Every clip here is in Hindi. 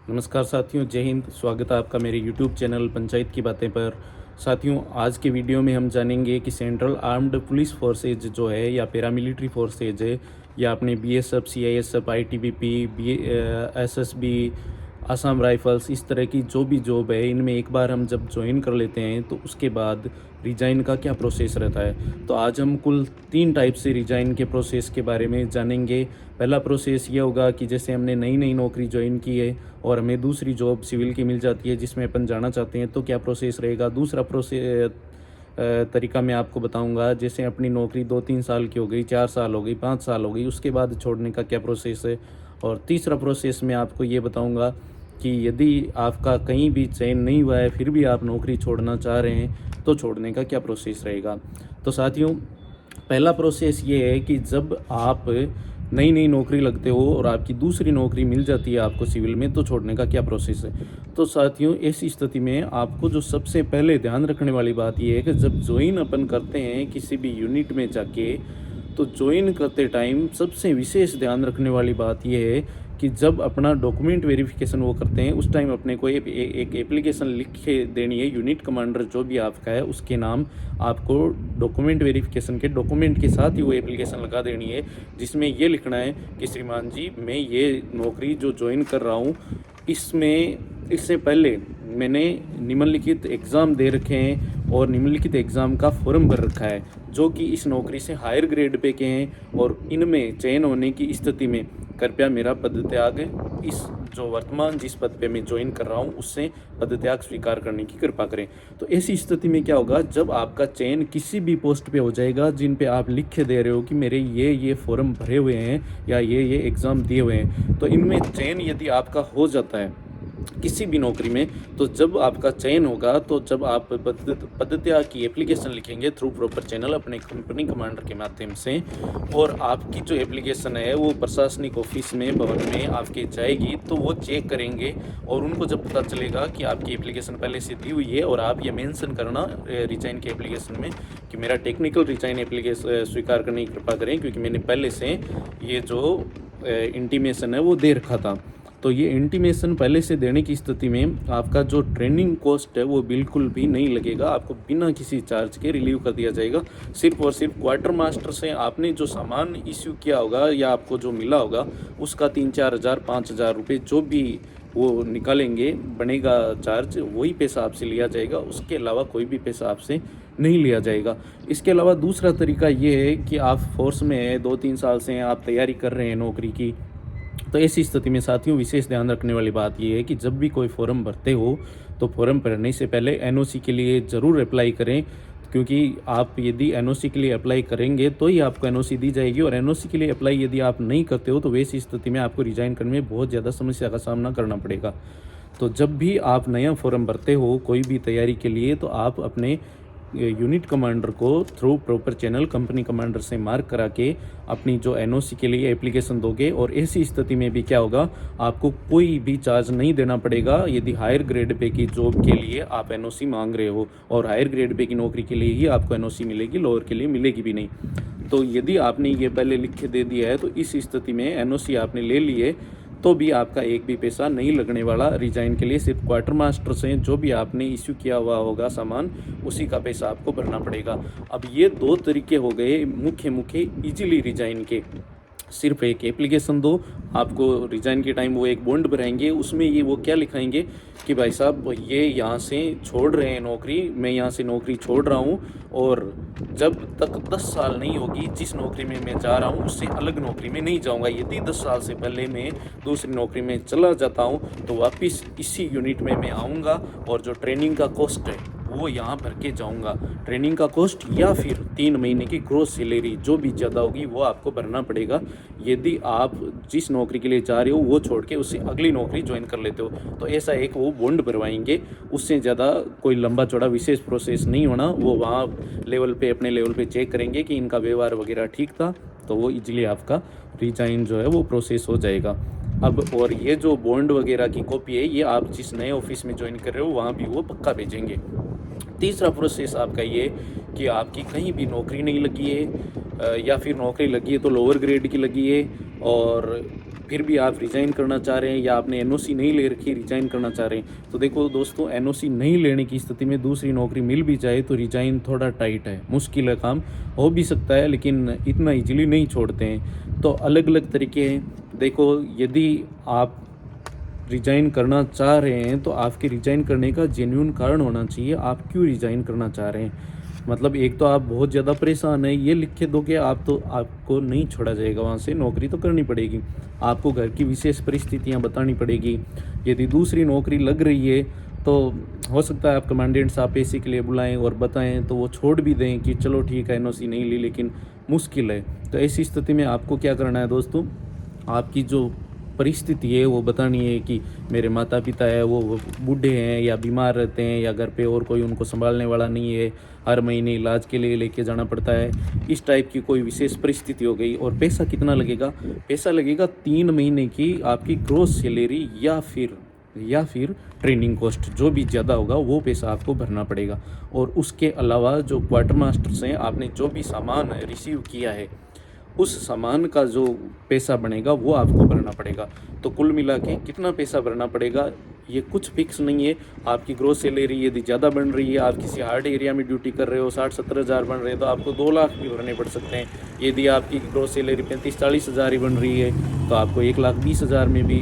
नमस्कार साथियों, जय हिंद। स्वागत है आपका मेरे यूट्यूब चैनल पंचायत की बातें पर। साथियों, आज के वीडियो में हम जानेंगे कि सेंट्रल आर्म्ड पुलिस फोर्सेज जो है या पैरामिलिट्री फोर्सेज है या अपने BSF, CISF, ITBP, SSB, Assam rifles, इस तरह की जो भी जॉब है, इनमें एक बार हम जब ज्वाइन कर लेते हैं तो उसके बाद रिजाइन का क्या प्रोसेस रहता है। तो आज हम कुल 3 टाइप से रिजाइन के प्रोसेस के बारे में जानेंगे। पहला प्रोसेस ये होगा कि जैसे हमने नई नई नौकरी ज्वाइन की है और हमें दूसरी जॉब सिविल की मिल जाती है जिसमें अपन जाना चाहते हैं, तो क्या प्रोसेस रहेगा। दूसरा तरीका मैं आपको बताऊंगा, जैसे अपनी नौकरी 2-3 साल की हो गई, 4 साल हो गई, 5 साल हो गई, उसके बाद छोड़ने का क्या प्रोसेस है। और तीसरा प्रोसेस मैं आपको ये बताऊंगा कि यदि आपका कहीं भी चयन नहीं हुआ है फिर भी आप नौकरी छोड़ना चाह रहे हैं तो छोड़ने का क्या प्रोसेस रहेगा। तो साथियों, पहला प्रोसेस ये है कि जब आप नई नई नौकरी लगते हो और आपकी दूसरी नौकरी मिल जाती है आपको सिविल में, तो छोड़ने का क्या प्रोसेस है। तो साथियों, ऐसी स्थिति में आपको जो सबसे पहले ध्यान रखने वाली बात ये है कि जब ज्वाइन अपन करते हैं किसी भी यूनिट में जाके, तो ज्वाइन करते टाइम सबसे विशेष ध्यान रखने वाली बात यह है कि जब अपना डॉक्यूमेंट वेरिफिकेशन वो करते हैं उस टाइम अपने को एक एप्लीकेशन लिख के देनी है। यूनिट कमांडर जो भी आपका है उसके नाम आपको डॉक्यूमेंट वेरिफिकेशन के डॉक्यूमेंट के साथ ही वो एप्लीकेशन लगा देनी है, जिसमें ये लिखना है कि श्रीमान जी, मैं ये नौकरी जो ज्वाइन कर रहा हूँ इससे पहले मैंने निम्नलिखित एग्ज़ाम दे रखे हैं और निम्नलिखित एग्ज़ाम का फॉर्म भर रखा है जो कि इस नौकरी से हायर ग्रेड पे के हैं और इनमें चयन होने की स्थिति में कृपया मेरा पदत्याग, इस जो वर्तमान जिस पद पे मैं ज्वाइन कर रहा हूँ उससे पदत्याग स्वीकार करने की कृपा करें। तो ऐसी स्थिति में क्या होगा, जब आपका चयन किसी भी पोस्ट पे हो जाएगा जिन पे आप लिख के दे रहे हो कि मेरे ये फॉर्म भरे हुए हैं या ये एग्ज़ाम दिए हुए हैं, तो इनमें चयन यदि आपका हो जाता है किसी भी नौकरी में, तो जब आपका चयन होगा तो जब आप पदत्याग की एप्लीकेशन लिखेंगे थ्रू प्रॉपर चैनल अपने कंपनी कमांडर के माध्यम से, और आपकी जो एप्लीकेशन है वो प्रशासनिक ऑफिस में भवन में आपके जाएगी, तो वो चेक करेंगे और उनको जब पता चलेगा कि आपकी एप्लीकेशन पहले से दी हुई है, और आप ये मेंशन करना रिजाइन के एप्लीकेशन में कि मेरा टेक्निकल रिजाइन एप्लीकेशन स्वीकार करने की कृपा करें, क्योंकि मैंने पहले से ये जो इंटीमेशन है वो दे रखा था। तो ये इंटीमेशन पहले से देने की स्थिति में आपका जो ट्रेनिंग कॉस्ट है वो बिल्कुल भी नहीं लगेगा, आपको बिना किसी चार्ज के रिलीव कर दिया जाएगा। सिर्फ और सिर्फ क्वार्टर मास्टर से आपने जो सामान इश्यू किया होगा या आपको जो मिला होगा उसका 3-4 हज़ार 5,000 रुपये जो भी वो निकालेंगे बनेगा चार्ज, वही पैसा आपसे लिया जाएगा। उसके अलावा कोई भी पैसा आपसे नहीं लिया जाएगा। इसके अलावा दूसरा तरीका ये है कि आप फोर्स में हैं, 2-3 साल से हैं, आप तैयारी कर रहे हैं नौकरी की, तो ऐसी स्थिति में साथियों विशेष ध्यान रखने वाली बात यह है कि जब भी कोई फॉर्म भरते हो तो फॉर्म भरने से पहले एनओसी के लिए ज़रूर अप्लाई करें, क्योंकि आप यदि एनओसी के लिए अप्लाई करेंगे तो ही आपको एनओसी दी जाएगी, और एनओसी के लिए अप्लाई यदि आप नहीं करते हो तो वैसी स्थिति में आपको रिजाइन करने में बहुत ज़्यादा समस्या का सामना करना पड़ेगा। तो जब भी आप नया फॉर्म भरते हो कोई भी तैयारी के लिए, तो आप अपने यूनिट कमांडर को through proper channel company commander से मार्क करा के अपनी जो एनओसी के लिए एप्लीकेशन दोगे, और ऐसी स्थिति में भी क्या होगा, आपको कोई भी चार्ज नहीं देना पड़ेगा यदि हायर ग्रेड पे की जॉब के लिए आप एनओसी मांग रहे हो, और हायर ग्रेड पे की नौकरी के लिए ही आपको एनओसी मिलेगी, लोअर के लिए मिलेगी भी नहीं। तो यदि आपने ये पहले लिख के दे दिया है तो इस स्थिति में एनओसी आपने ले लिए तो भी आपका एक भी पैसा नहीं लगने वाला रिजाइन के लिए। सिर्फ क्वार्टर मास्टर से जो भी आपने इश्यू किया हुआ होगा सामान, उसी का पैसा आपको भरना पड़ेगा। अब ये 2 तरीके हो गए मुख्य इजीली रिजाइन के। सिर्फ एक एप्लीकेशन दो, आपको रिजाइन के टाइम वो एक बॉन्ड भराएंगे, उसमें ये वो क्या लिखाएंगे कि भाई साहब ये यहाँ से छोड़ रहे हैं नौकरी, मैं यहाँ से नौकरी छोड़ रहा हूँ, और जब तक 10 साल नहीं होगी जिस नौकरी में मैं जा रहा हूँ उससे अलग नौकरी में नहीं जाऊँगा। यदि 10 साल से पहले मैं दूसरी नौकरी में चला जाता हूँ तो वापस इसी यूनिट में मैं आऊँगा, और जो ट्रेनिंग का कॉस्ट है वो यहाँ भर के जाऊँगा। ट्रेनिंग का कॉस्ट या फिर 3 महीने की ग्रोस सैलरी जो भी ज़्यादा होगी वो आपको भरना पड़ेगा यदि आप जिस नौकरी के लिए जा रहे हो वो छोड़ के उससे अगली नौकरी ज्वाइन कर लेते हो। तो ऐसा एक वो बॉन्ड भरवाएंगे, उससे ज़्यादा कोई लंबा चौड़ा विशेष प्रोसेस नहीं होना। वो वहाँ लेवल पे अपने लेवल पे चेक करेंगे कि इनका व्यवहार वगैरह ठीक था, तो वो इजीली आपका रिजाइन जो है वो प्रोसेस हो जाएगा। अब और ये जो बॉन्ड वगैरह की कॉपी है ये आप जिस नए ऑफिस में ज्वाइन कर रहे हो वहाँ भी वो पक्का भेजेंगे। तीसरा प्रोसेस आपका ये कि आपकी कहीं भी नौकरी नहीं लगी है, या फिर नौकरी लगी है तो लोअर ग्रेड की लगी है, और फिर भी आप रिज़ाइन करना चाह रहे हैं या आपने एनओसी नहीं ले रखी, रिज़ाइन करना चाह रहे हैं, तो देखो दोस्तों, एनओसी नहीं लेने की स्थिति में दूसरी नौकरी मिल भी जाए तो रिज़ाइन थोड़ा टाइट है, मुश्किल है काम, हो भी सकता है लेकिन इतना ईज़िली नहीं छोड़ते हैं। तो अलग-अलग तरीके हैं। देखो, यदि आप रिज़ाइन करना चाह रहे हैं तो आपके रिज़ाइन करने का जेन्युइन कारण होना चाहिए, आप क्यों रिज़ाइन करना चाह रहे हैं। मतलब एक तो आप बहुत ज़्यादा परेशान हैं, ये लिख के दो कि आपको नहीं छोड़ा जाएगा वहाँ से, नौकरी तो करनी पड़ेगी। आपको घर की विशेष परिस्थितियाँ बतानी पड़ेगी। यदि दूसरी नौकरी लग रही है तो हो सकता है आप कमांडेंट साहब पैसे के लिए बुलाएँ और बताएँ तो वो छोड़ भी दें कि चलो ठीक है, एनओसी नहीं ली, लेकिन मुश्किल है। तो ऐसी स्थिति में आपको क्या करना है दोस्तों, आपकी जो परिस्थिति है वो बतानी है कि मेरे माता-पिता है वो बूढ़े हैं या बीमार रहते हैं या घर पे और कोई उनको सँभालने वाला नहीं है, हर महीने इलाज के लिए लेके जाना पड़ता है। इस टाइप की कोई विशेष परिस्थिति हो गई। और पैसा कितना लगेगा? पैसा लगेगा 3 महीने की आपकी ग्रॉस सैलरी या फिर ट्रेनिंग कॉस्ट, जो भी ज़्यादा होगा वो पैसा आपको भरना पड़ेगा। और उसके अलावा जो क्वार्टर मास्टर्स हैं, आपने जो भी सामान रिसीव किया है उस सामान का जो पैसा बनेगा वो आपको भरना पड़ेगा। तो कुल मिला के कितना पैसा भरना पड़ेगा ये कुछ फिक्स नहीं है। आपकी ग्रॉस सैलरी यदि ज़्यादा बन रही है, आप किसी हार्ड एरिया में ड्यूटी कर रहे हो, 60-70 हज़ार बन रहे हैं, तो आपको 2 लाख भी भरने पड़ सकते हैं। यदि आपकी ग्रॉस सैलरी 35-40 हज़ार ही बन रही है तो आपको 1,20,000 में भी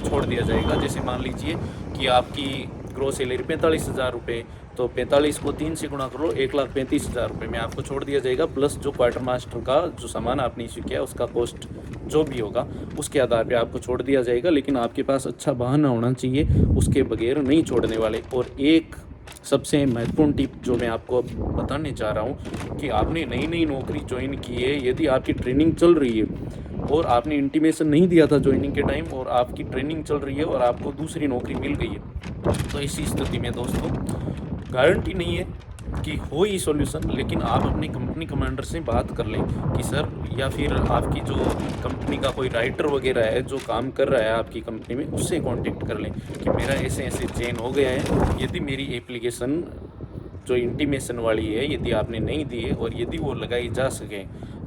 छोड़ दिया जाएगा। जैसे मान लीजिए कि आपकी ग्रॉस सैलरी 45,000 रुपये, तो 45 को 3 से गुणा करो, 1,35,000 रुपये में आपको छोड़ दिया जाएगा, प्लस जो क्वार्टर मास्टर का जो सामान आपने इश्यू किया उसका कॉस्ट जो भी होगा उसके आधार पे आपको छोड़ दिया जाएगा। लेकिन आपके पास अच्छा बहाना होना चाहिए, उसके बगैर नहीं छोड़ने वाले। और एक सबसे महत्वपूर्ण टिप जो मैं आपको अब बताने चाह रहा हूँ कि आपने नई नई नौकरी ज्वाइन की है, यदि आपकी ट्रेनिंग चल रही है और आपने इंटीमेशन नहीं दिया था ज्वाइनिंग के टाइम और आपकी ट्रेनिंग चल रही है और आपको दूसरी नौकरी मिल गई है, तो इसी स्थिति में दोस्तों गारंटी नहीं है कि हो ही सॉल्यूशन, लेकिन आप अपनी कंपनी कमांडर से बात कर लें कि सर, या फिर आपकी जो कंपनी का कोई राइटर वगैरह है जो काम कर रहा है आपकी कंपनी में, उससे कांटेक्ट कर लें कि मेरा ऐसे ऐसे चेंज हो गया है, यदि मेरी एप्लीकेशन जो इंटीमेशन वाली है यदि आपने नहीं दी है और यदि वो लगाई जा सके,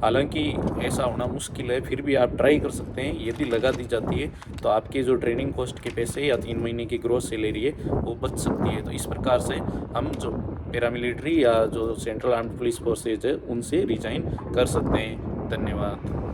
हालांकि ऐसा होना मुश्किल है, फिर भी आप ट्राई कर सकते हैं। यदि लगा दी जाती है तो आपके जो ट्रेनिंग कॉस्ट के पैसे या 3 महीने की ग्रॉस सैलरी है वो बच सकती है। तो इस प्रकार से हम जो पैरामिलिट्री या जो सेंट्रल आर्म्ड पुलिस फोर्सेज है उनसे रिजाइन कर सकते हैं। धन्यवाद।